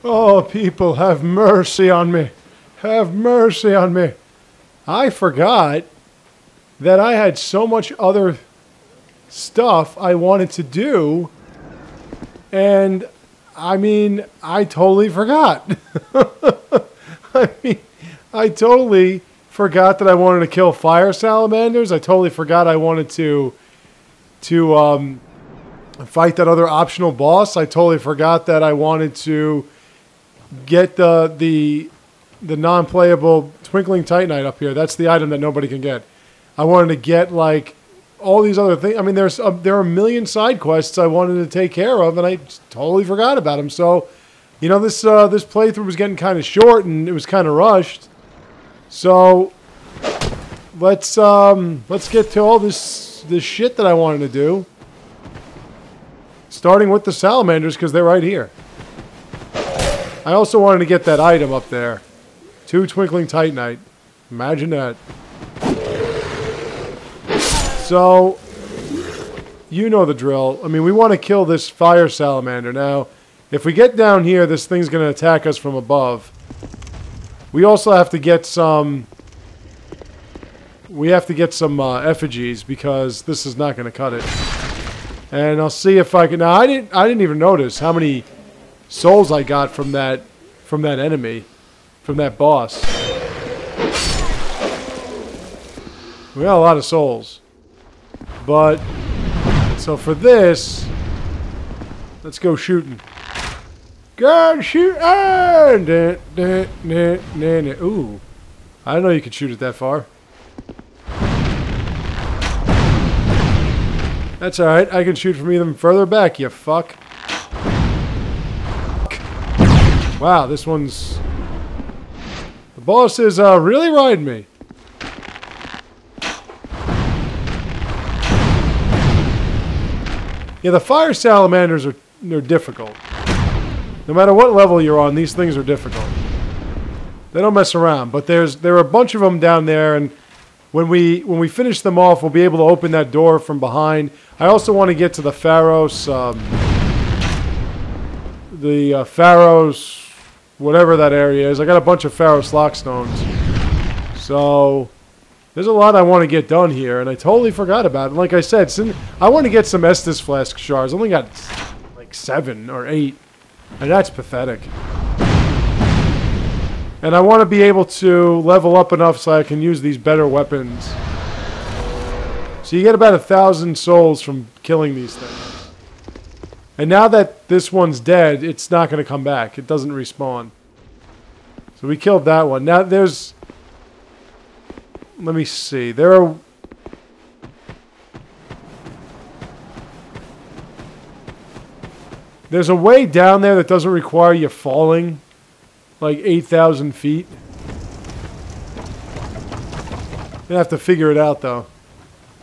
Oh, people, have mercy on me. Have mercy on me. I forgot that I had so much other stuff I wanted to do. And, I mean, I totally forgot. I totally forgot that I wanted to kill fire salamanders. I totally forgot I wanted to fight that other optional boss. I totally forgot that I wanted to get the non-playable Twinkling Titanite up here. That's the item that nobody can get. I wanted to get, like, all these other things. I mean, there are a million side quests I wanted to take care of, and I just totally forgot about them. So, you know, this playthrough was getting kind of short, and it was kind of rushed. So, let's get to all this shit that I wanted to do. Starting with the salamanders, because they're right here. I also wanted to get that item up there. 2 Twinkling Titanite. Imagine that. So, you know the drill. I mean, we want to kill this fire salamander. Now, if we get down here, this thing's going to attack us from above. We also have to get some... We have to get some effigies, because this is not going to cut it. And I'll see if I can... Now, I didn't even notice how many souls I got from that enemy, from that boss. We got a lot of souls. But, so for this, let's go shooting. Go shooting! Ooh, I didn't know you could shoot it that far. That's alright, I can shoot from even further back, you fuck. Wow, this one's... The boss is really riding me. Yeah, the fire salamanders they're difficult. No matter what level you're on, these things are difficult. They don't mess around, but there are a bunch of them down there, and when we finish them off, we'll be able to open that door from behind. I also want to get to the Pharaoh's, Pharaoh's, whatever that area is. I got a bunch of Pharaoh's Lockstones. So, there's a lot I want to get done here, and I totally forgot about it. And like I said, I want to get some Estus Flask shards. I only got like 7 or 8, and that's pathetic. And I want to be able to level up enough so I can use these better weapons. So you get about 1,000 souls from killing these things. And now that this one's dead, it's not going to come back. It doesn't respawn. So we killed that one. Now there's... Let me see. There's a way down there that doesn't require you falling like 8,000 feet. Gonna have to figure it out though.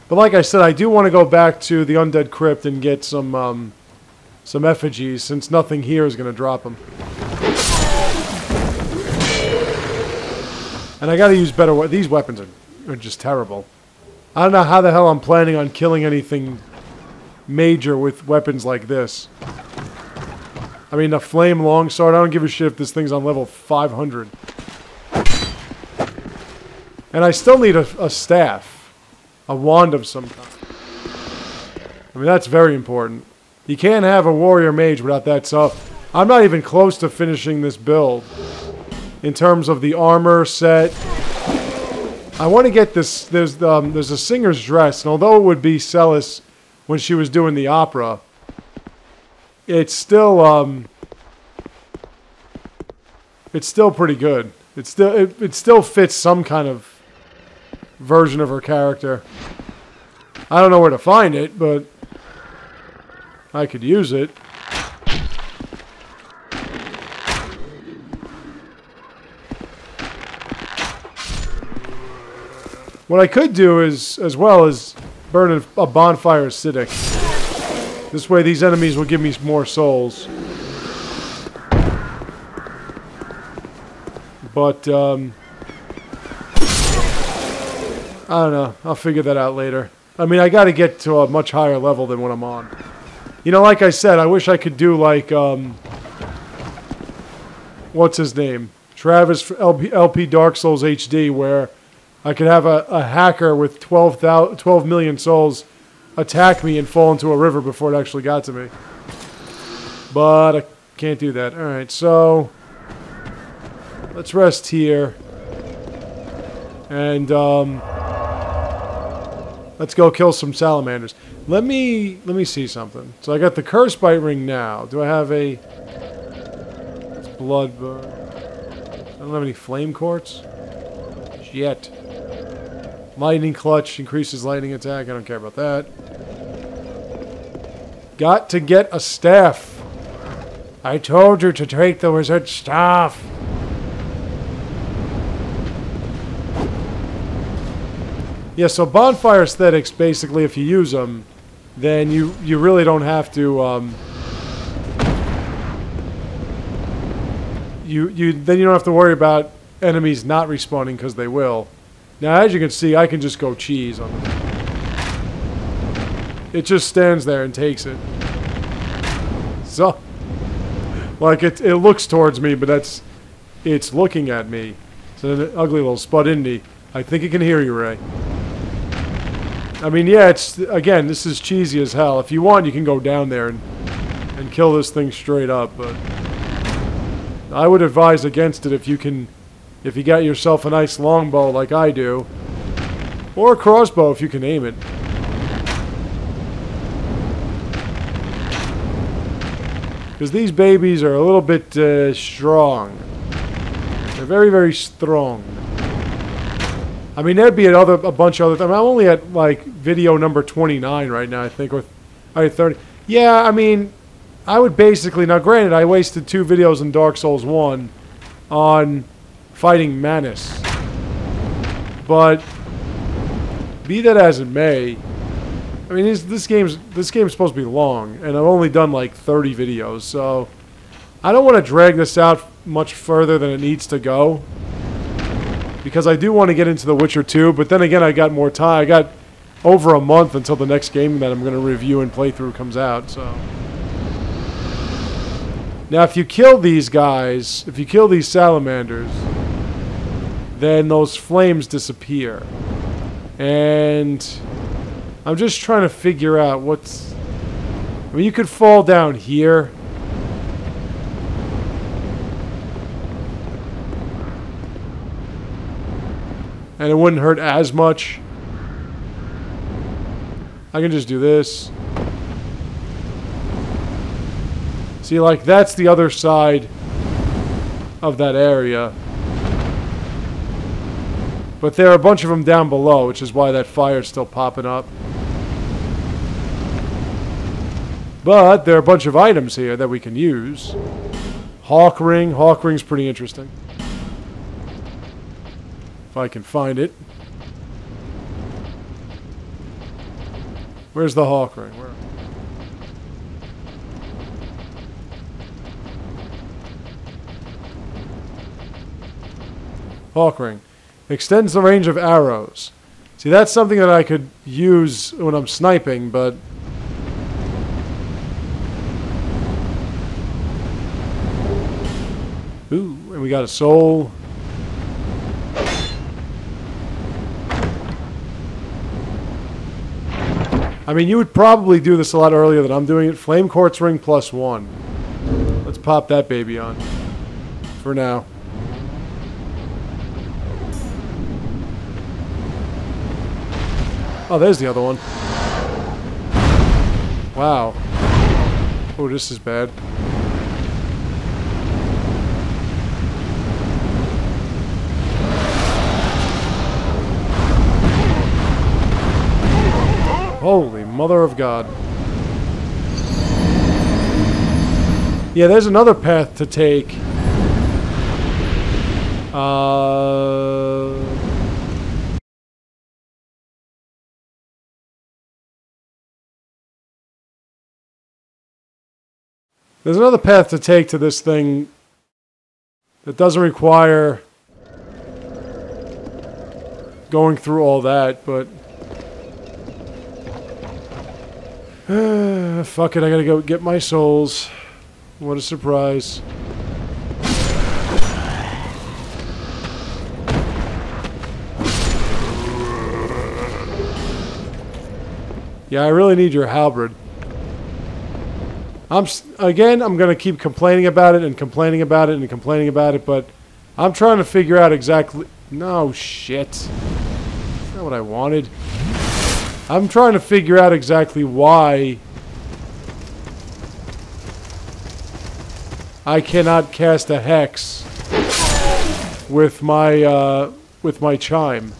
But like I said, I do want to go back to the Undead Crypt and get some effigies, since nothing here is going to drop them. And I got to use better weapons. These weapons are just terrible. I don't know how the hell I'm planning on killing anything major with weapons like this. I mean, a flame longsword, I don't give a shit if this thing's on level 500. And I still need a staff. A wand of some kind. I mean, that's very important. You can't have a warrior mage without that, so I'm not even close to finishing this build. In terms of the armor set. I want to get this, there's a singer's dress, and although it would be Celis when she was doing the opera, it's still pretty good. It still fits some kind of version of her character. I don't know where to find it, but I could use it. What I could do is, as well, is burn a bonfire acidic. This way these enemies will give me more souls. But, I don't know. I'll figure that out later. I mean, I gotta get to a much higher level than what I'm on. You know, like I said, I wish I could do like, what's his name? Travis for LP Dark Souls HD, where I could have a hacker with 12 million souls attack me and fall into a river before it actually got to me. But I can't do that. Alright, so let's rest here. And let's go kill some salamanders. Let me see something. So I got the curse bite ring now. Do I have a... It's blood... I don't have any flame quartz. Yet. Lightning clutch increases lightning attack. I don't care about that. Got to get a staff. I told you to take the wizard staff. Yeah, so bonfire aesthetics, basically, if you use them, then you really don't have to, then you don't have to worry about enemies not respawning, because they will. Now, as you can see, I can just go cheese on them. It just stands there and takes it. So, like, it looks towards me, but it's looking at me. It's an ugly little spud indie. I think it can hear you, Ray. I mean, yeah, again, this is cheesy as hell. If you want, you can go down there and kill this thing straight up, but I would advise against it if you got yourself a nice longbow like I do, or a crossbow if you can aim it. Because these babies are a little bit strong. They're very, very strong. I mean, there'd be a bunch of other... I'm only at, like, video number 29 right now, I think, or 30. Yeah, I mean, I would basically... Now, granted, I wasted 2 videos in Dark Souls 1 on fighting Manus. But, be that as it may, I mean, this game's supposed to be long, and I've only done, like, 30 videos, so... I don't want to drag this out much further than it needs to go. Because I do want to get into The Witcher 2, but then again, I got more time. I got over a month until the next game that I'm going to review and play through comes out, so... Now, if you kill these guys, if you kill these salamanders, then those flames disappear. And I'm just trying to figure out what's... I mean, you could fall down here. And it wouldn't hurt as much. I can just do this. See, like, that's the other side of that area. But there are a bunch of them down below, which is why that fire's still popping up. But there are a bunch of items here that we can use. Hawk ring. Hawk ring's pretty interesting. If I can find it. Where's the hawk ring? Where? Hawk ring. Extends the range of arrows. See, that's something that I could use when I'm sniping, but... Ooh, and we got a soul. I mean, you would probably do this a lot earlier than I'm doing it. Flame Quartz Ring +1. Let's pop that baby on. For now. Oh, there's the other one. Wow. Oh, this is bad. Holy mother of God. Yeah, there's another path to take. There's another path to take to this thing that doesn't require going through all that, but... Fuck it, I gotta go get my souls. What a surprise. Yeah, I really need your halberd. Again, I'm going to keep complaining about it and complaining about it and complaining about it, but I'm trying to figure out exactly... No, shit. That's not what I wanted. I'm trying to figure out exactly why I cannot cast a hex with my chime.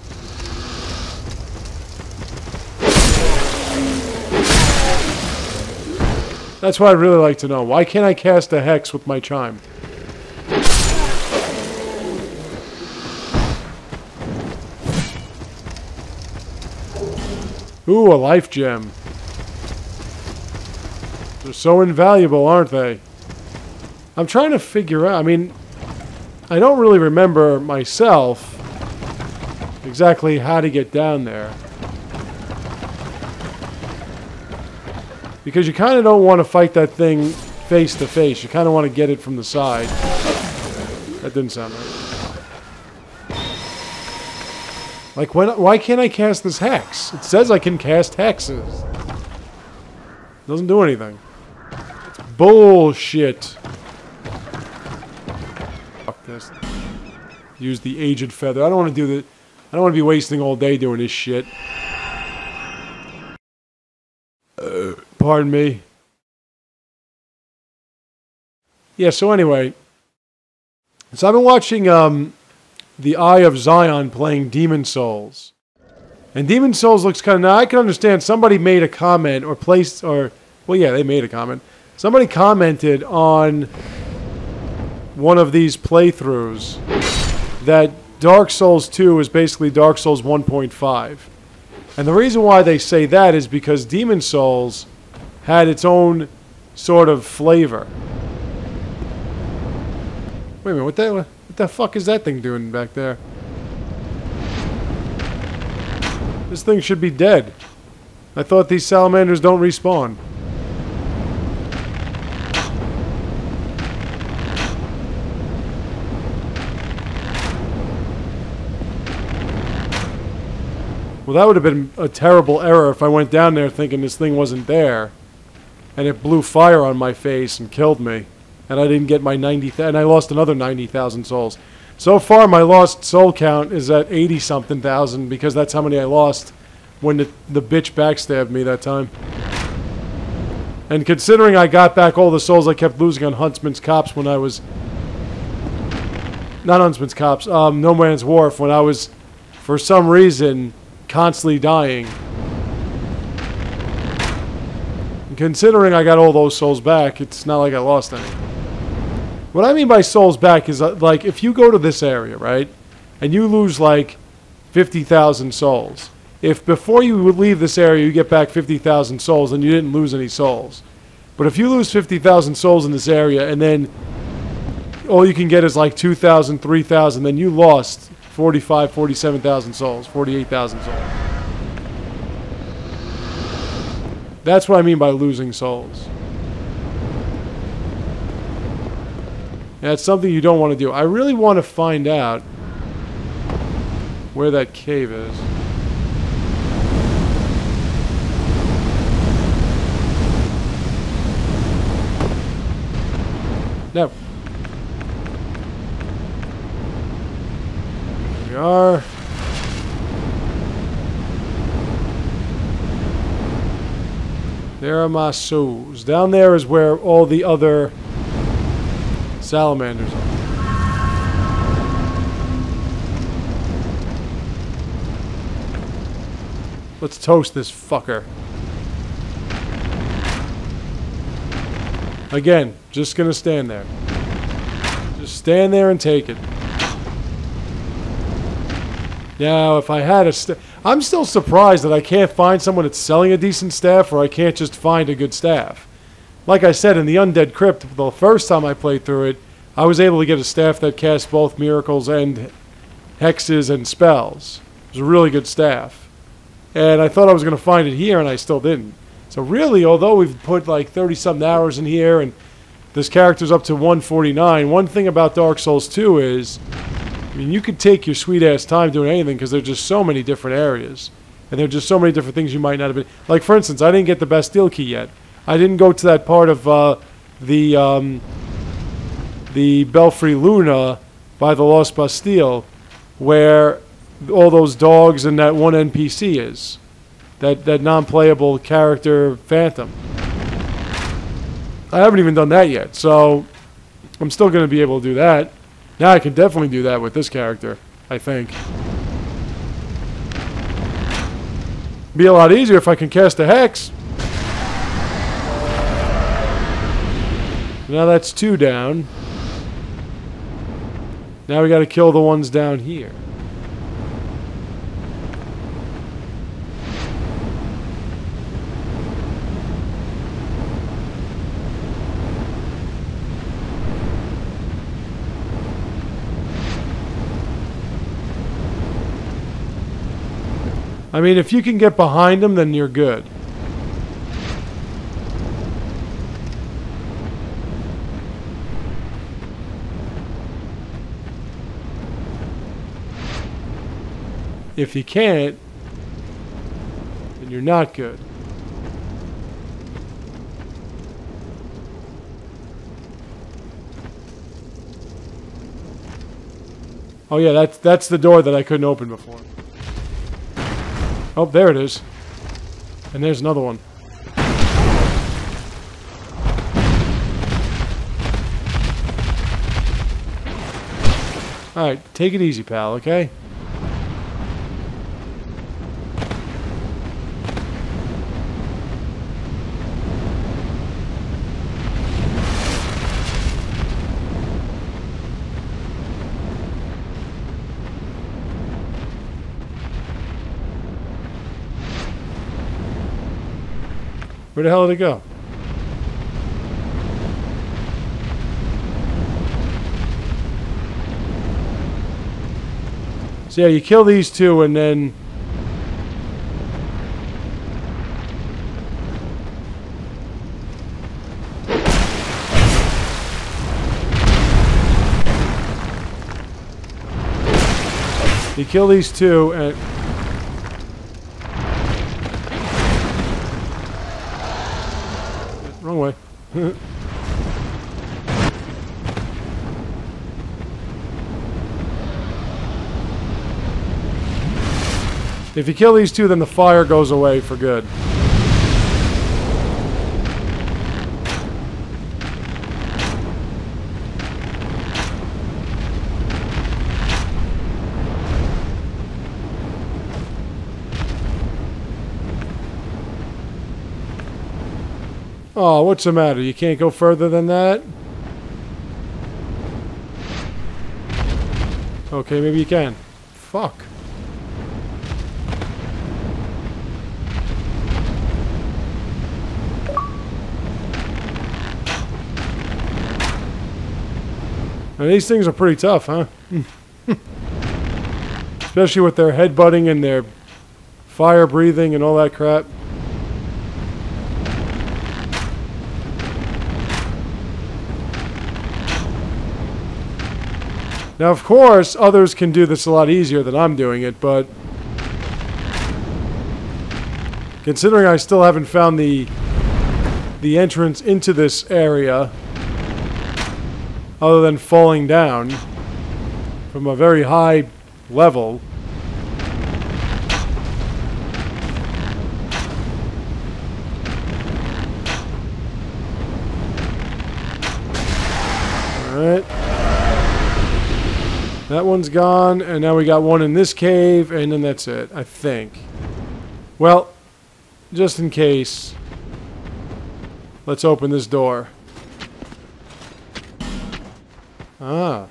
That's what I'd really like to know. Why can't I cast a hex with my chime? Ooh, a life gem. They're so invaluable, aren't they? I'm trying to figure out... I mean, I don't really remember myself exactly how to get down there. Because you kind of don't want to fight that thing face to face. You kind of want to get it from the side. That didn't sound right. Like, why can't I cast this hex? It says I can cast hexes. Doesn't do anything. It's bullshit. Fuck this. Use the aged feather. I don't want to do the... I don't want to be wasting all day doing this shit. Pardon me. Yeah, so anyway. So I've been watching the Eye of Zion playing Demon Souls. And Demon Souls looks kind of... Now, I can understand somebody made a comment or placed... or well, yeah, they made a comment. Somebody commented on one of these playthroughs that Dark Souls 2 is basically Dark Souls 1.5. And the reason why they say that is because Demon Souls had its own sort of flavor. Wait a minute, what the fuck is that thing doing back there? This thing should be dead. I thought these salamanders don't respawn. Well, that would have been a terrible error if I went down there thinking this thing wasn't there. And it blew fire on my face and killed me. And I didn't get my 90,000, and I lost another 90,000 souls. So far, my lost soul count is at 80-something thousand because that's how many I lost when the bitch backstabbed me that time. And considering I got back all the souls I kept losing on Huntsman's Cops when I was... Not Huntsman's Cops, No Man's Wharf, when I was, for some reason, constantly dying. Considering I got all those souls back, it's not like I lost any. What I mean by souls back is, like, if you go to this area, right, and you lose, like, 50,000 souls. If before you leave this area you get back 50,000 souls, then you didn't lose any souls. But if you lose 50,000 souls in this area, and then all you can get is, like, 2,000, 3,000, then you lost 45, 47,000 souls, 48,000 souls. That's what I mean by losing souls. And it's something you don't want to do. I really want to find out where that cave is. No. There we are. There are my souls. Down there is where all the other salamanders are. Let's toast this fucker. Again, just gonna stand there. Just stand there and take it. Now, if I had a I'm still surprised that I can't find someone that's selling a decent staff, or I can't just find a good staff. Like I said, in the Undead Crypt, the first time I played through it, I was able to get a staff that cast both miracles and hexes and spells. It was a really good staff. And I thought I was going to find it here, and I still didn't. So really, although we've put like 30-something hours in here, and this character's up to 149, one thing about Dark Souls 2 is... I mean, you could take your sweet-ass time doing anything because there's just so many different areas. And there are just so many different things you might not have been... Like, for instance, I didn't get the Bastille key yet. I didn't go to that part of the Belfry Luna by the Lost Bastille where all those dogs and that one NPC is. That non-playable character Phantom. I haven't even done that yet, so I'm still going to be able to do that. Now I can definitely do that with this character, I think. Be a lot easier if I can cast a Hex. Now that's 2 down. Now we got to kill the ones down here. I mean, if you can get behind them, then you're good. If you can't, then you're not good. Oh yeah, that's the door that I couldn't open before. Oh, there it is. And there's another one. Alright, take it easy, pal, okay? Where the hell did it go? So yeah, you kill these 2 and then... You kill these 2 and... Wrong way. If you kill these 2, then the fire goes away for good. Oh, what's the matter? You can't go further than that? Okay, maybe you can. Fuck. Now, these things are pretty tough, huh? Especially with their headbutting and their fire breathing and all that crap. Now, of course, others can do this a lot easier than I'm doing it, but considering I still haven't found the entrance into this area, other than falling down from a very high level, alright. That one's gone, and now we got one in this cave, and then that's it, I think. Well, just in case, let's open this door. Ah.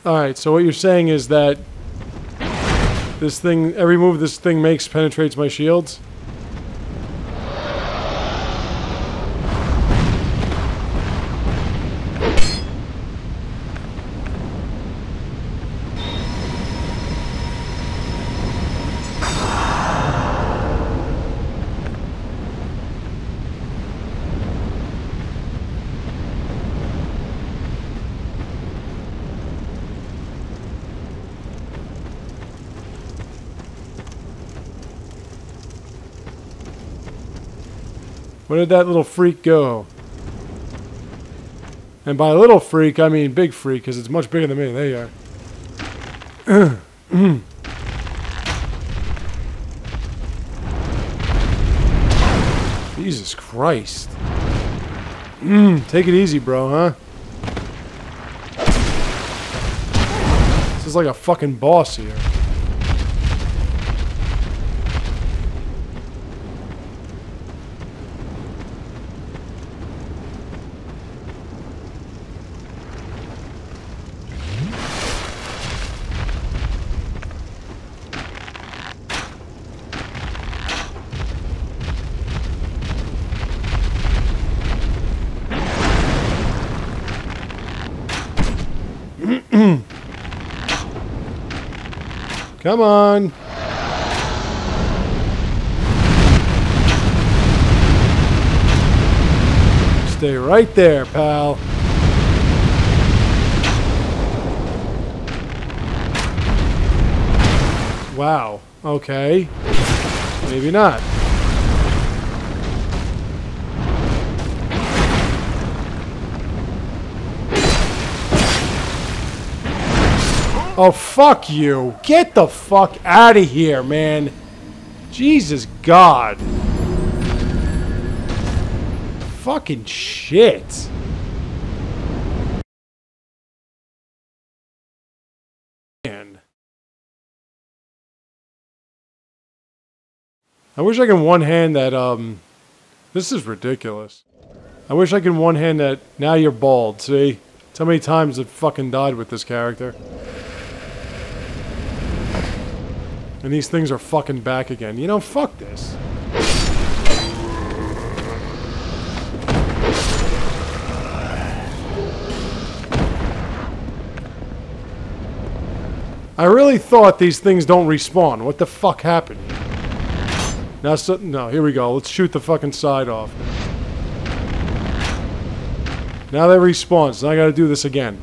Alright, so what you're saying is that this thing, every move this thing makes penetrates my shields? Where did that little freak go? And by little freak, I mean big freak, because it's much bigger than me. There you are. Jesus Christ. Take it easy, bro, huh? This is like a fucking boss here. Come on. Stay right there, pal. Wow. Okay. Maybe not. Oh, fuck you. Get the fuck out of here, man. Jesus God. Fucking shit. Man. I wish I could one-hand that, this is ridiculous. I wish I could one-hand that, now you're bald, see? That's how many times I've fucking died with this character. And these things are fucking back again. You know, fuck this. I really thought these things don't respawn. What the fuck happened? Now, no, here we go. Let's shoot the fucking side off. Now they respawn, so I gotta do this again.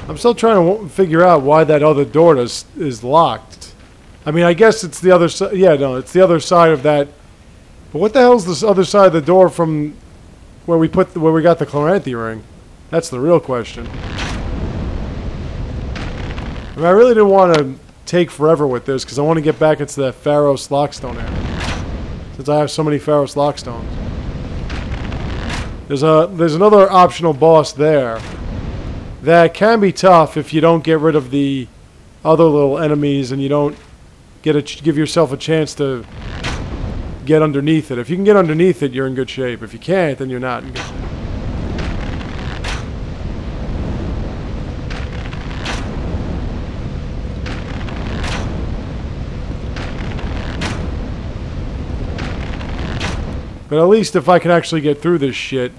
I'm still trying to figure out why that other door is locked. I mean, I guess it's the other side. Yeah, no, it's the other side of that. But what the hell's this other side of the door from where we got the Chloranthy ring? That's the real question. I mean, I really didn't want to take forever with this because I want to get back into that Pharos Lockstone area. Since I have so many Pharos Lockstones. There's another optional boss there. That can be tough if you don't get rid of the other little enemies and you don't give yourself a chance to get underneath it. If you can get underneath it, you're in good shape. If you can't, then you're not in good shape. But at least if I can actually get through this shit,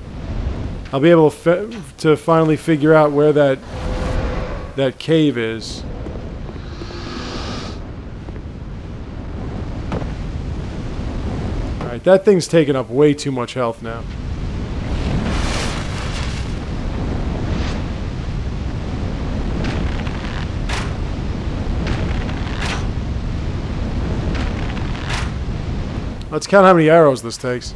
I'll be able to finally figure out where that cave is. Alright, that thing's taking up way too much health now. Let's count how many arrows this takes.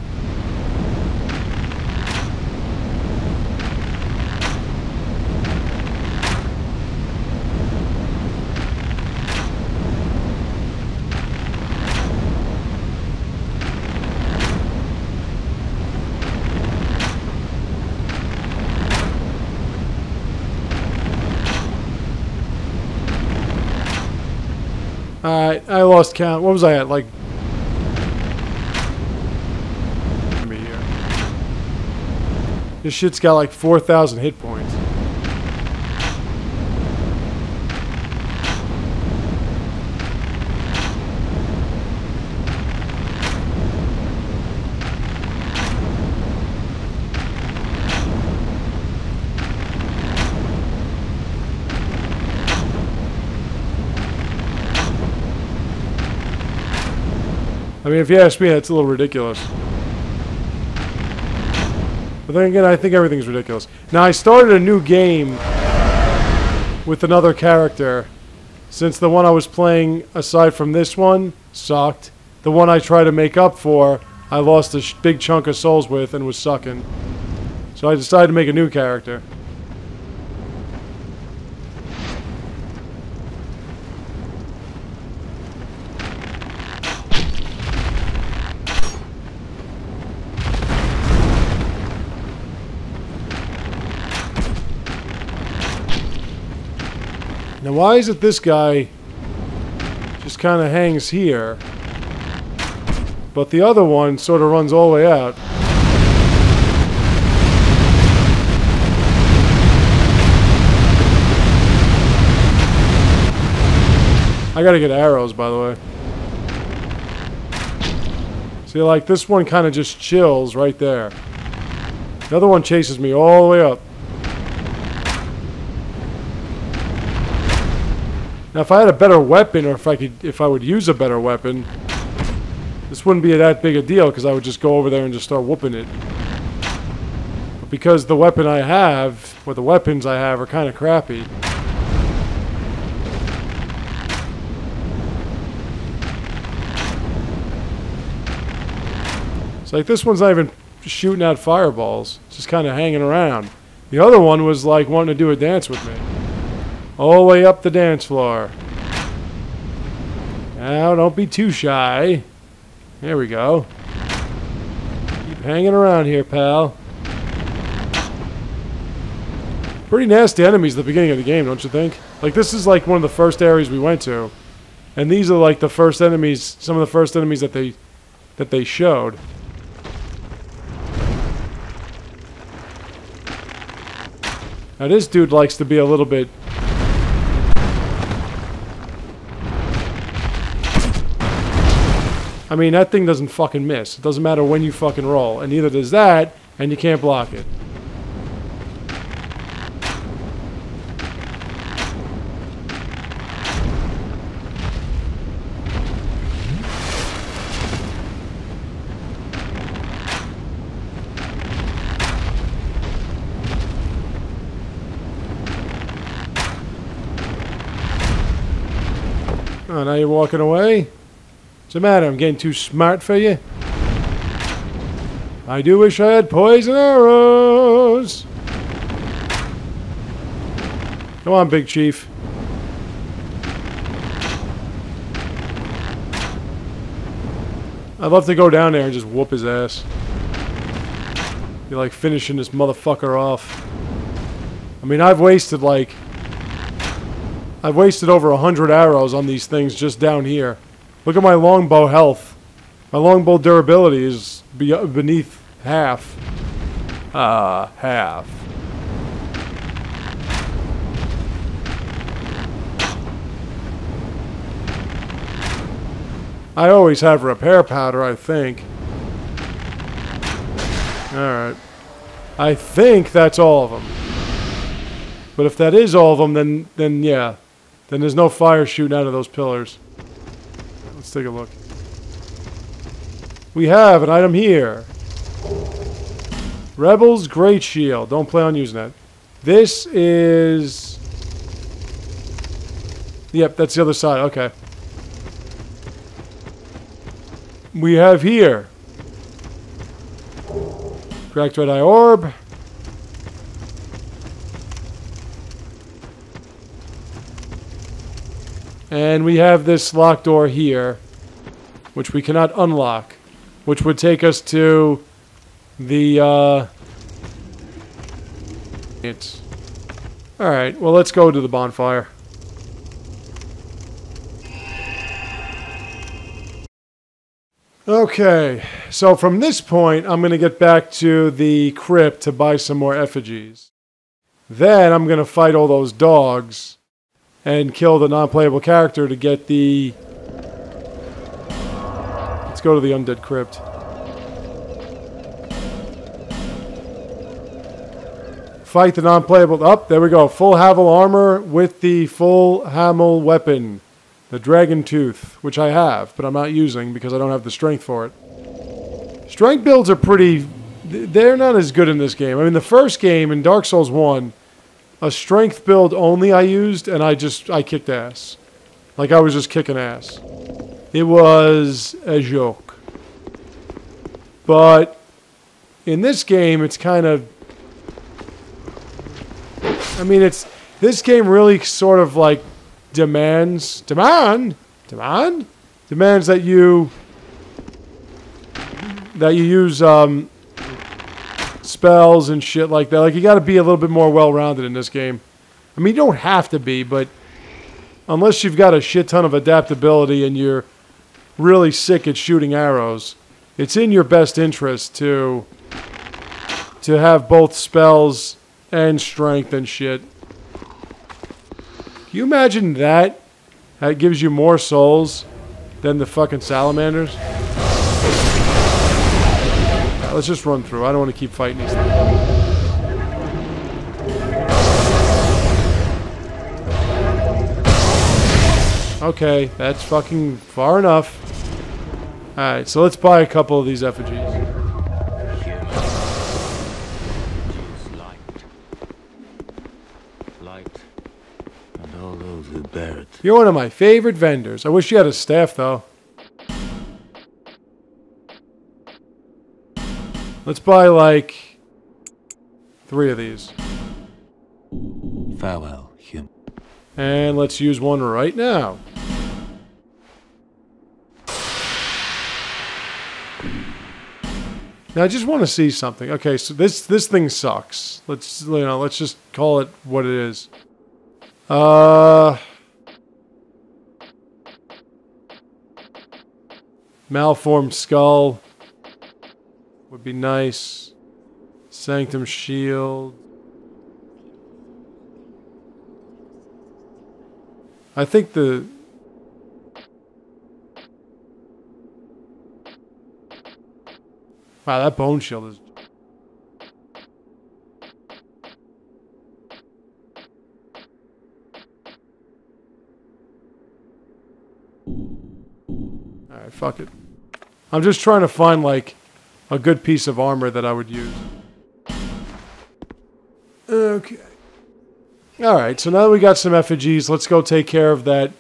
Alright, I lost count. What was I at? Like... This shit's got like 4,000 hit points. I mean, if you ask me, that's a little ridiculous. But then again, I think everything's ridiculous. Now, I started a new game with another character, since the one I was playing, aside from this one, sucked. The one I tried to make up for, I lost a big chunk of souls with and was sucking. So I decided to make a new character. Now, why is it this guy just kind of hangs here, but the other one sort of runs all the way out? I gotta get arrows, by the way. See, like, this one kind of just chills right there. The other one chases me all the way up. Now, if I had a better weapon, or if I would use a better weapon, this wouldn't be that big a deal, because I would just go over there and just start whooping it. But because the weapon I have, or the weapons I have, are kind of crappy. It's like this one's not even shooting out fireballs, it's just kind of hanging around. The other one was like wanting to do a dance with me. All the way up the dance floor. Now, don't be too shy. There we go. Keep hanging around here, pal. Pretty nasty enemies at the beginning of the game, don't you think? Like, this is like one of the first areas we went to. And these are like the first enemies, some of the first enemies that they showed. Now, this dude likes to be a little bit... I mean, that thing doesn't fucking miss. It doesn't matter when you fucking roll. And neither does that, and you can't block it. Oh, now you're walking away? What's the matter? I'm getting too smart for you? I do wish I had poison arrows. Come on, Big Chief. I'd love to go down there and just whoop his ass. Be like finishing this motherfucker off. I mean, I've wasted over 100 arrows on these things just down here. Look at my longbow health. My longbow durability is beneath half. Half. I always have repair powder, I think. Alright. I think that's all of them. But if that is all of them, then yeah. Then there's no fire shooting out of those pillars. Let's take a look. We have an item here. Rebel's Great Shield. Don't plan on using that. This is... Yep, that's the other side. Okay. We have here cracked red eye orb. And we have this locked door here, which we cannot unlock, which would take us to the, Alright, well, let's go to the bonfire. Okay, so from this point, I'm going to get back to the crypt to buy some more effigies. Then I'm going to fight all those dogs and kill the non-playable character to get the... Let's go to the undead crypt. Fight the non-playable... Oh, there we go. Full Havel armor with the full Hamel weapon. The Dragon Tooth, which I have, but I'm not using because I don't have the strength for it. Strength builds are pretty they're not as good in this game. I mean, the first game in Dark Souls 1, a strength build only I used, and I kicked ass. Like, I was just kicking ass. It was a joke. But in this game, it's kind of... I mean, this game really sort of, like, demands that you use spells and shit like that. Like, you got to be a little bit more well-rounded in this game. I mean, you don't have to be, but unless you've got a shit ton of adaptability and you're really sick at shooting arrows, it's in your best interest to have both spells and strength and shit. Can you imagine that? That gives you more souls than the fucking salamanders? Let's just run through. I don't want to keep fighting these things. Okay, that's fucking far enough. Alright, so let's buy a couple of these effigies. Light, and all those who bear it. You're one of my favorite vendors. I wish you had a staff, though. Let's buy, like, 3 of these. Farewell, human. And let's use one right now. Now, I just want to see something. Okay, so this thing sucks. Let's just call it what it is. Malformed skull would be nice. Sanctum shield. I think the... Wow, that bone shield is... Alright, fuck it. I'm just trying to find, like, a good piece of armor that I would use. Okay. Alright, so now that we got some effigies, let's go take care of that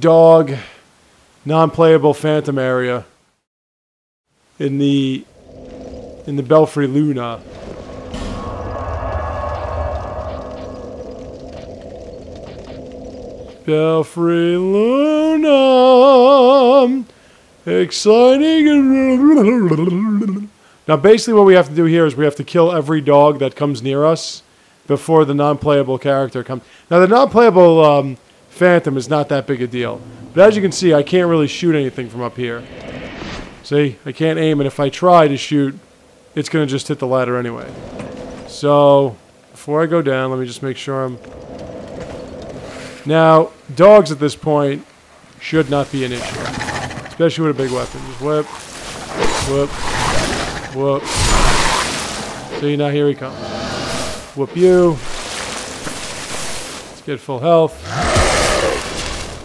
dog, non-playable phantom area in the Belfry Luna. Belfry Luna, exciting. Now, basically what we have to do here is we have to kill every dog that comes near us before the non-playable character comes. Now, the non-playable phantom is not that big a deal. But as you can see, I can't really shoot anything from up here. See? I can't aim, and if I try to shoot, it's going to just hit the ladder anyway. So, before I go down, let me just make sure I'm... Now, dogs at this point should not be an issue. Especially with a big weapon. Just whip, whip, whoop. See, now here he comes. Whoop you. Let's get full health.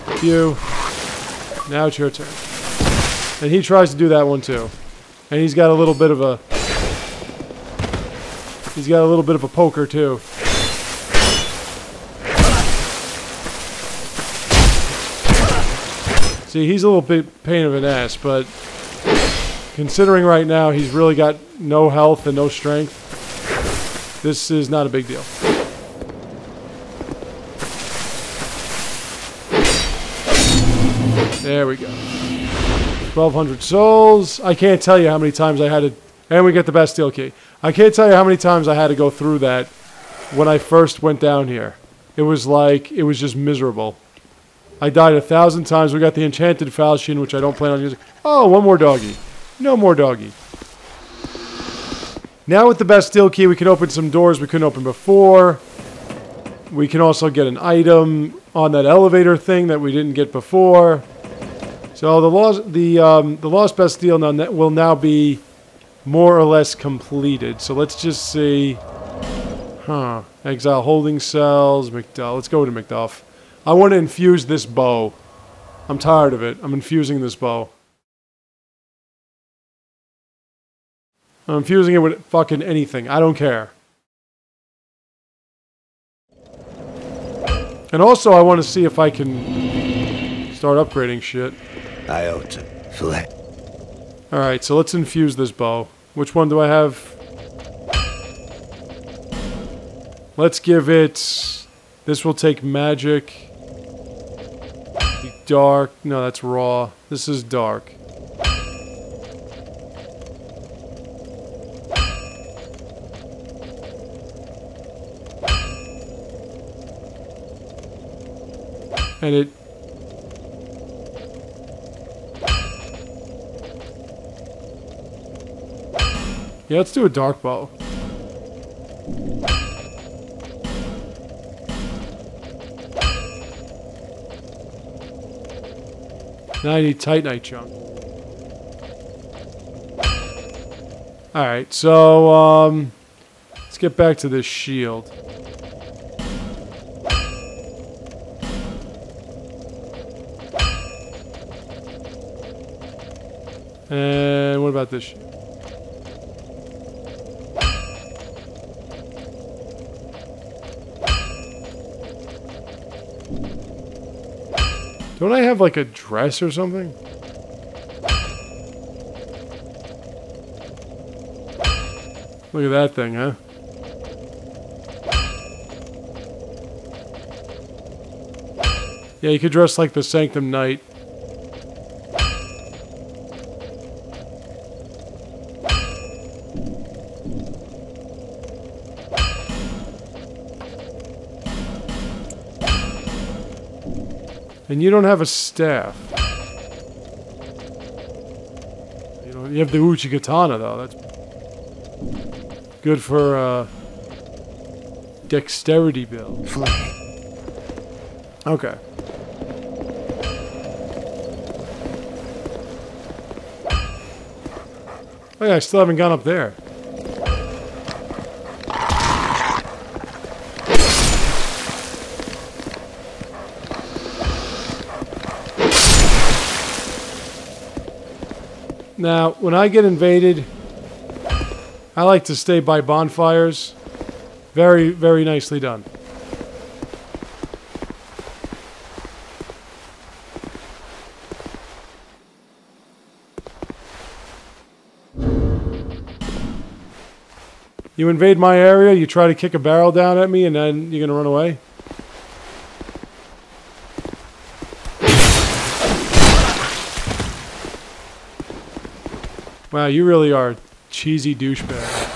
Whoop you. Now it's your turn. And he tries to do that one too. And he's got a little bit of a... He's got a little bit of a poker too. See, he's a little bit pain of an ass, but considering right now he's really got no health and no strength, this is not a big deal. There we go. 1,200 souls. I can't tell you how many times I had to... And we get the bastille key. I can't tell you how many times I had to go through that when I first went down here. It was like... It was just miserable. I died 1,000 times. We got the enchanted falchion, which I don't plan on using. Oh, one more doggy. No more doggy. Now with the bastille key, we can open some doors we couldn't open before. We can also get an item on that elevator thing that we didn't get before. So the Lost Bastille will now be more or less completed. So let's just see. Exile holding cells. McDuff. Let's go to McDuff. I want to infuse this bow. I'm tired of it. I'm infusing this bow. I'm infusing it with fucking anything. I don't care. And also, I want to see if I can start upgrading shit. Iota. Fillet. Alright, so let's infuse this bow. Which one do I have? Let's give it... This will take magic. Dark. No, that's raw. This is dark. And it... Yeah, let's do a dark bow. Now I need Titanite chunk. Alright, so, let's get back to this shield. And what about this shield? Don't I have like a dress or something? Look at that thing, huh? Yeah, you could dress like the Sanctum Knight. And you don't have a staff. You have the Uchi Katana, though. That's good for, dexterity build. Okay. Oh yeah, I still haven't gone up there. Now, when I get invaded, I like to stay by bonfires. Very, very nicely done. You invade my area, you try to kick a barrel down at me, and then you're gonna run away? Wow, you really are a cheesy douchebag.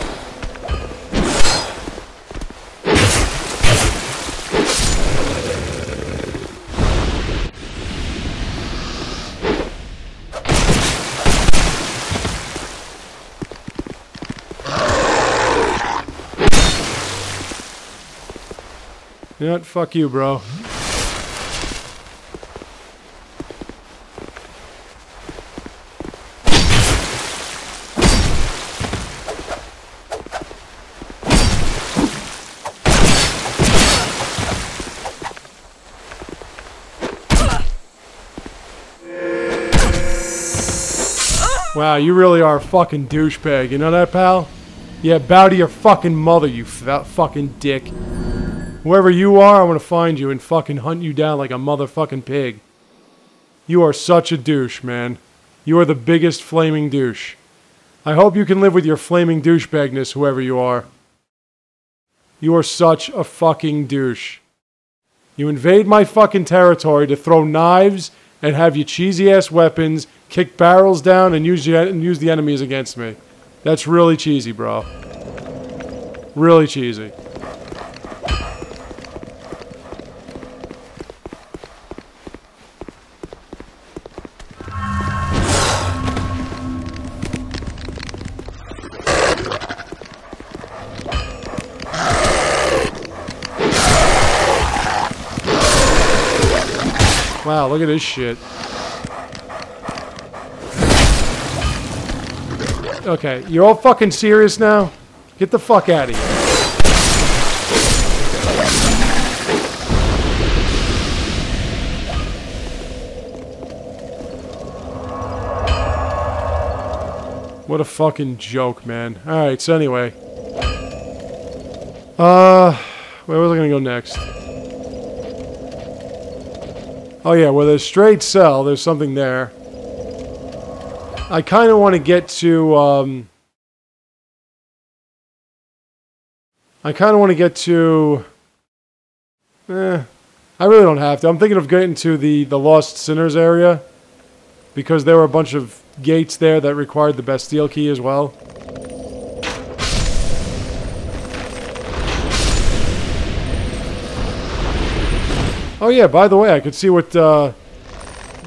You know what? Fuck you, bro. Wow, you really are a fucking douchebag. You know that, pal? Yeah, bow to your fucking mother, you fucking dick. Whoever you are, I'm gonna find you and fucking hunt you down like a motherfucking pig. You are such a douche, man. You are the biggest flaming douche. I hope you can live with your flaming douchebagness, whoever you are. You are such a fucking douche. You invade my fucking territory to throw knives and have your cheesy-ass weapons, kick barrels down, and use the enemies against me. That's really cheesy, bro. Really cheesy. Wow, look at this shit. Okay, you're all fucking serious now? Get the fuck out of here. What a fucking joke, man. Alright, so anyway. Where was I gonna go next? Oh yeah, well there's straight cell, there's something there. I kinda wanna get to, I really don't have to. I'm thinking of getting to the Lost Sinners area. Because there were a bunch of gates there that required the Bastille key as well. Oh yeah, by the way, I could see what, come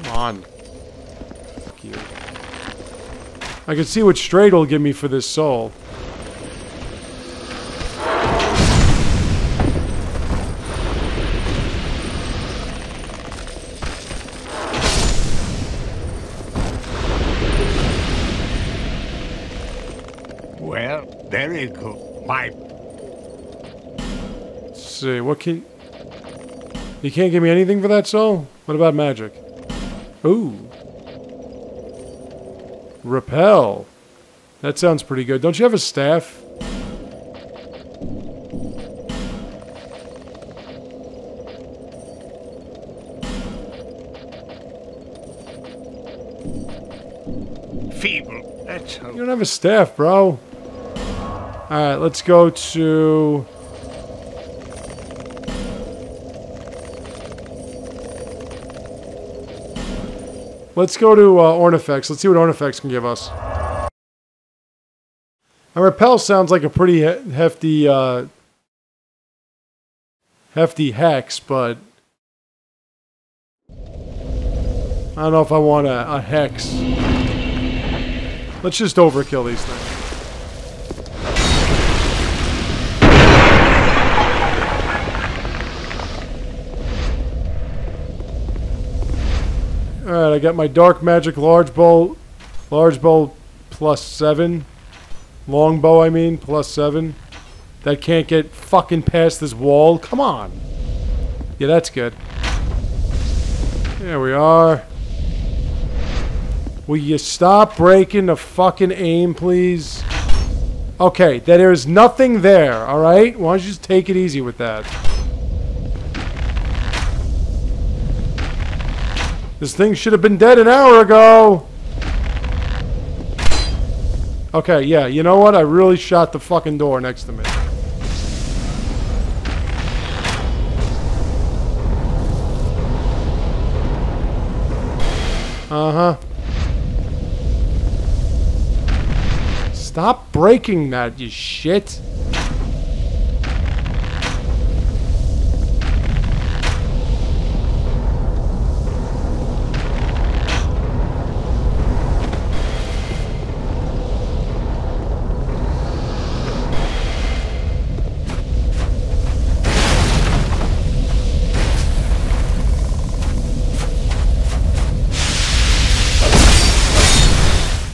on. Fuck you. I could see what Straight will give me for this soul. Well, very good. Let's see, what can... You can't give me anything for that soul? What about magic? Ooh. Repel. That sounds pretty good. Don't you have a staff? Feeble. Let's hope. You don't have a staff, bro. Alright, let's go to... Let's go to Ornifex. Let's see what Ornifex can give us. A Repel sounds like a pretty hefty hex, but... I don't know if I want a hex. Let's just overkill these things. Alright, I got my Dark Magic Large Bow +7. Longbow, I mean, +7. That can't get fucking past this wall. Come on. Yeah, that's good. There we are. Will you stop breaking the fucking aim, please? Okay, there is nothing there, alright? Why don't you just take it easy with that? This thing should have been dead an hour ago! Okay, yeah, you know what? I really shot the fucking door next to me. Uh-huh. Stop breaking that, you shit.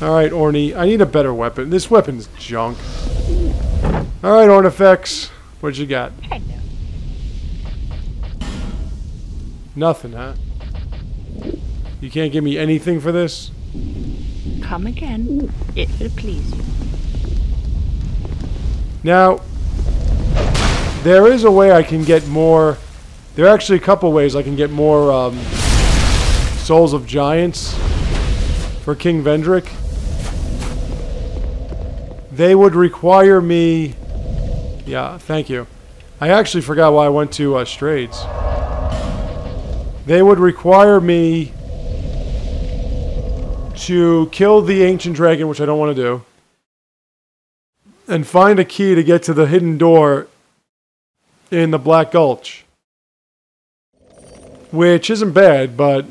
Alright, Orny, I need a better weapon. This weapon's junk. Alright, Ornifex. What you got? Hello. Nothing, huh? You can't give me anything for this? Come again. It will please you. Now, there is a way I can get more... There are actually a couple ways I can get more Souls of Giants for King Vendrick. They would require me... Yeah, thank you. I actually forgot why I went to Strades. They would require me to kill the Ancient Dragon, which I don't want to do, and find a key to get to the hidden door in the Black Gulch. Which isn't bad, but...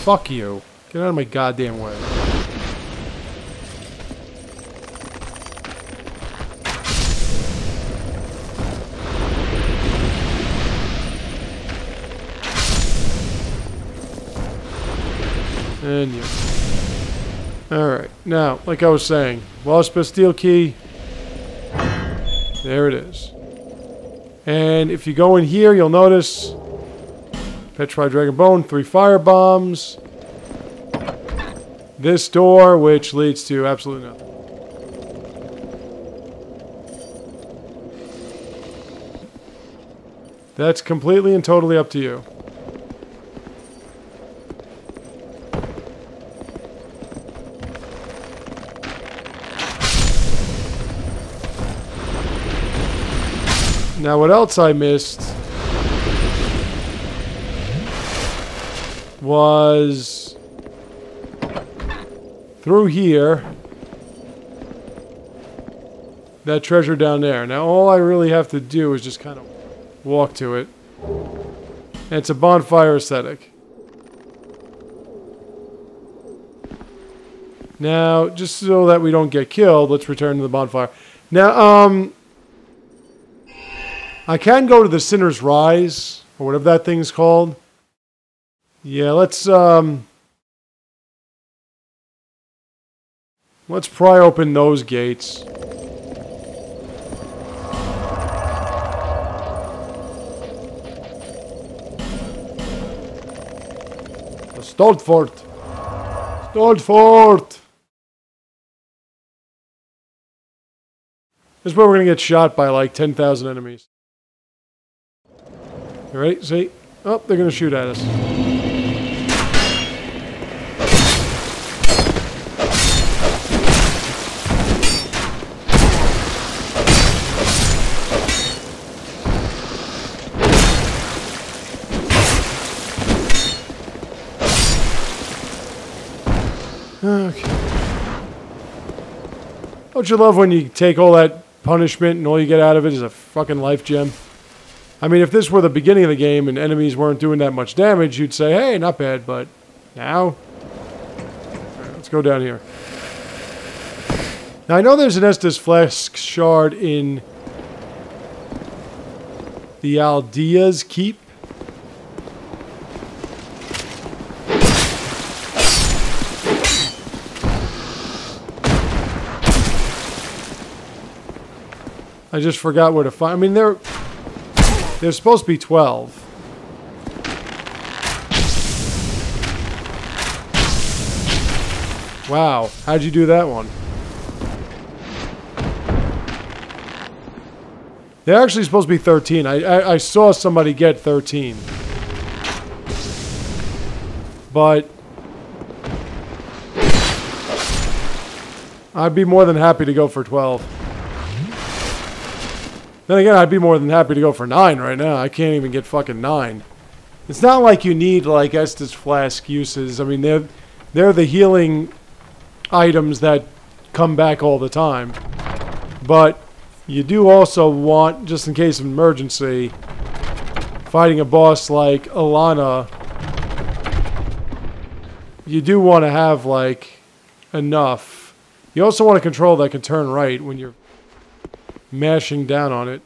Fuck you. Get out of my goddamn way. And you. Alright. Now, like I was saying, lost Bastille key. There it is. And if you go in here, you'll notice Petrified Dragon Bone, 3 fire bombs. This door, which leads to absolutely nothing. That's completely and totally up to you. Now, what else I missed was through here, that treasure down there. Now, all I really have to do is just kind of walk to it. And it's a bonfire aesthetic. Now, just so that we don't get killed, let's return to the bonfire. Now, I can go to the Sinner's Rise, or whatever that thing's called. Yeah, let's pry open those gates. Stoltfort! Stoltfort! This is where we're going to get shot by like 10,000 enemies. You ready? See? Oh, they're going to shoot at us. Okay. Don't you love when you take all that punishment and all you get out of it is a fucking life gem? I mean, if this were the beginning of the game and enemies weren't doing that much damage, you'd say, hey, not bad, but now? All right, let's go down here. Now, I know there's an Estus Flask shard in the Aldea's Keep. I just forgot where to find. I mean, there's supposed to be 12. Wow, how'd you do that one? They're actually supposed to be 13. I saw somebody get 13. But I'd be more than happy to go for 12. Then again, I'd be more than happy to go for 9 right now. I can't even get fucking 9. It's not like you need, like, Estus Flask uses. I mean, they're the healing items that come back all the time. But you do also want, just in case of emergency, fighting a boss like Alana, you do want to have, like, enough. You also want a control that can turn right when you're mashing down on it.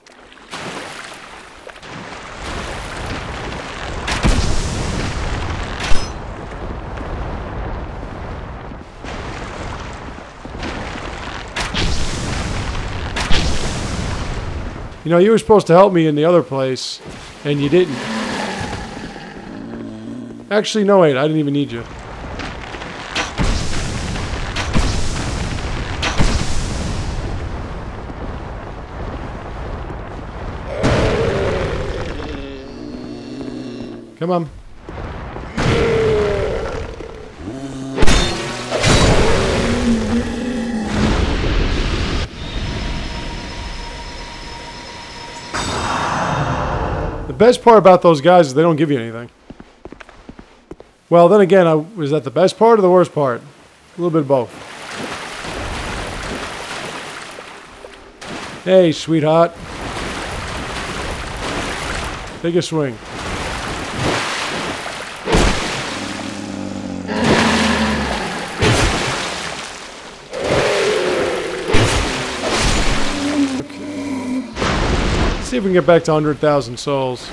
You know, you were supposed to help me in the other place, and you didn't. Actually, no, wait, I didn't even need you. Come on. The best part about those guys is they don't give you anything. Well, then again, was that the best part or the worst part? A little bit of both. Hey, sweetheart. Take a swing. See if we can get back to 100,000 souls.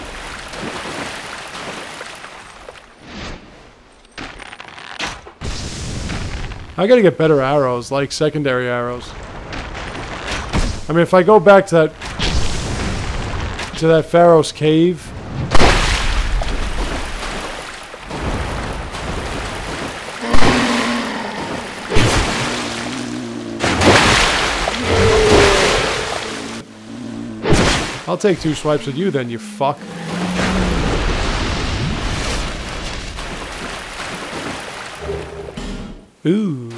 I gotta get better arrows, like secondary arrows. I mean, if I go back to that to that Pharaoh's cave. I'll take 2 swipes with you then, you fuck. Ooh.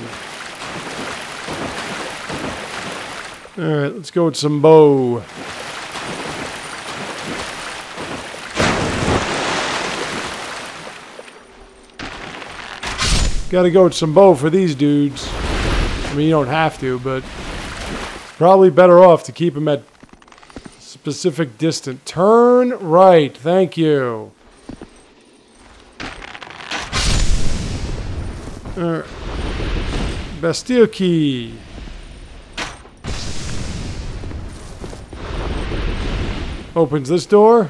Alright, let's go with some bow. Gotta go with some bow for these dudes. I mean, you don't have to, but it's probably better off to keep them at specific distance. Turn right. Thank you. Bastille key. Opens this door.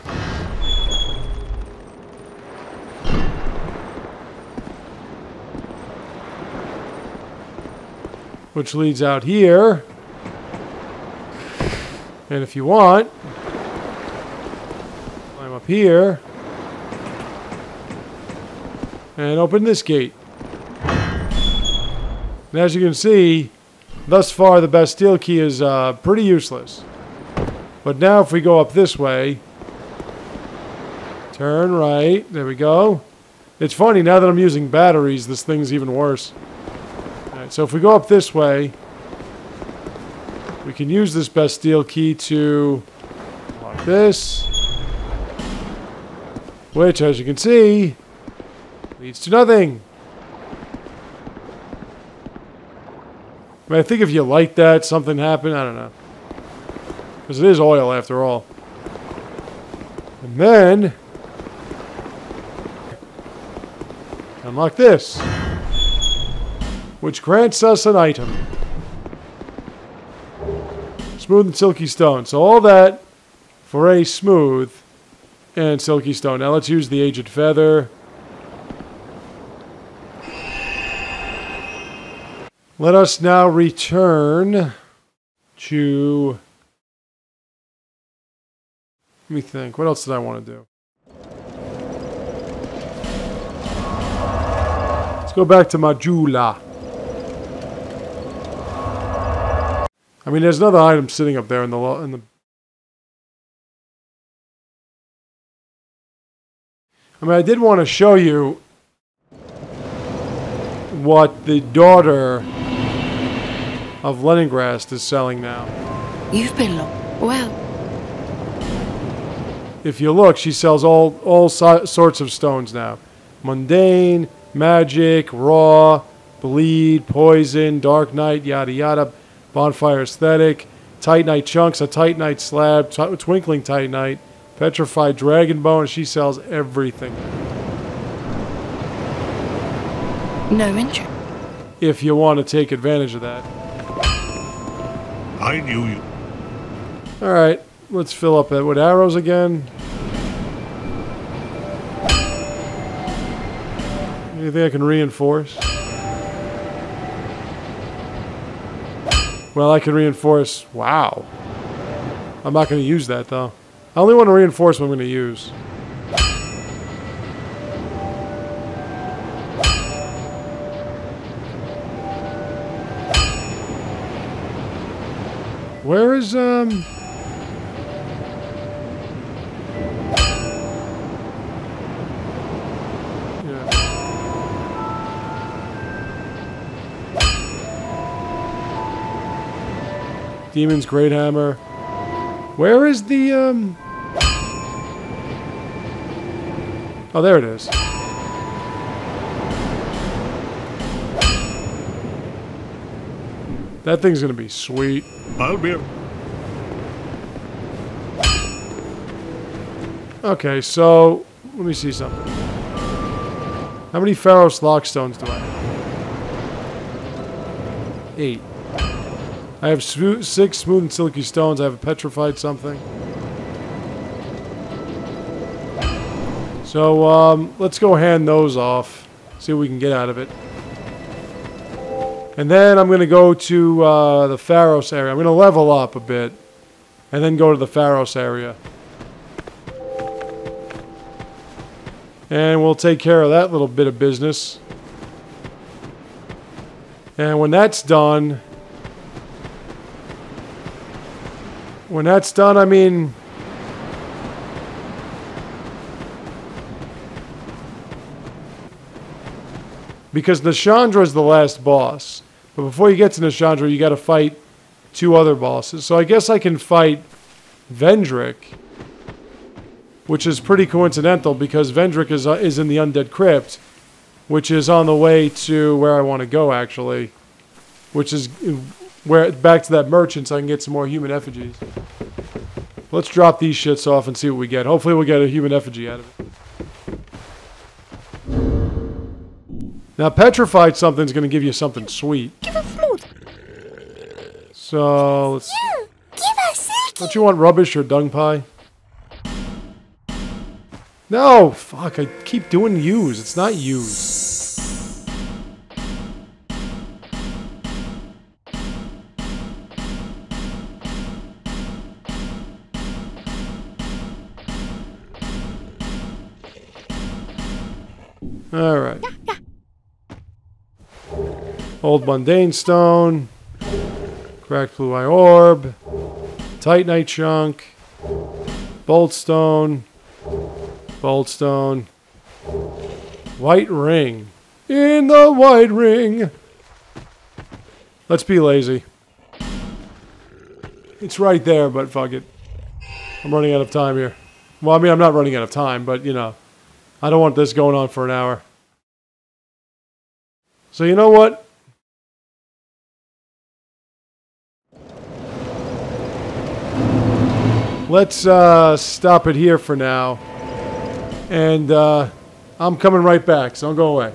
Which leads out here. And if you want, climb up here. And open this gate. And as you can see, thus far the Bastille key is pretty useless. But now if we go up this way, turn right, there we go. It's funny, now that I'm using batteries, this thing's even worse. Alright, so if we go up this way, we can use this Bastille key to lock this. Which, as you can see, leads to nothing. I mean, I think if you light that, something happened. I don't know. Because it is oil, after all. And then unlock this, which grants us an item. Smooth and silky stone. So all that for a smooth and silky stone. Now let's use the aged feather. Let us now return to... Let me think. What else did I want to do? Let's go back to Majula. I mean, there's another item sitting up there in the... I mean, I did want to show you what the daughter of Leningrad is selling now. You've been long. Well. If you look, she sells all sorts of stones now. Mundane, magic, raw, bleed, poison, dark night, yada yada, bonfire aesthetic, titanite chunks, a titanite slab, twinkling titanite, petrified dragon bone. She sells everything. No interest. If you want to take advantage of that. I knew you. Alright, let's fill up that with arrows again. Anything I can reinforce? Well, I can reinforce... Wow. I'm not going to use that, though. I only want to reinforce what I'm going to use. Where is, Yeah. Demon's Great Hammer. Where is the, Oh, there it is. That thing's gonna be sweet. I'll be... Okay, so let me see something. How many Pharaoh's Lockstones do I have? 8. I have 6 smooth and silky stones. I have a petrified something. So let's go hand those off. See what we can get out of it. And then I'm going to go to the Pharos area. I'm going to level up a bit. And then go to the Pharos area. And we'll take care of that little bit of business. And when that's done... I mean... Because Nashandra is the last boss. But before you get to Nashandra, you got to fight 2 other bosses. So I guess I can fight Vendrick, which is pretty coincidental because Vendrick is in the Undead Crypt, which is on the way to where I want to go, actually. Which is back to that merchant so I can get some more human effigies. Let's drop these shits off and see what we get. Hopefully we'll get a human effigy out of it. Now, petrified something's going to give you something sweet. So, let's... Don't you want rubbish or dung pie? No! Fuck, I keep doing use. It's not use. Alright. Old Mundane Stone. Cracked Blue Eye Orb. Titanite Chunk. Boltstone. Boltstone. White Ring. In the White Ring. Let's be lazy. It's right there, but fuck it. I'm running out of time here. Well, I mean, I'm not running out of time, but, you know. I don't want this going on for an hour. So you know what? Let's stop it here for now. And I'm coming right back, so don't go away.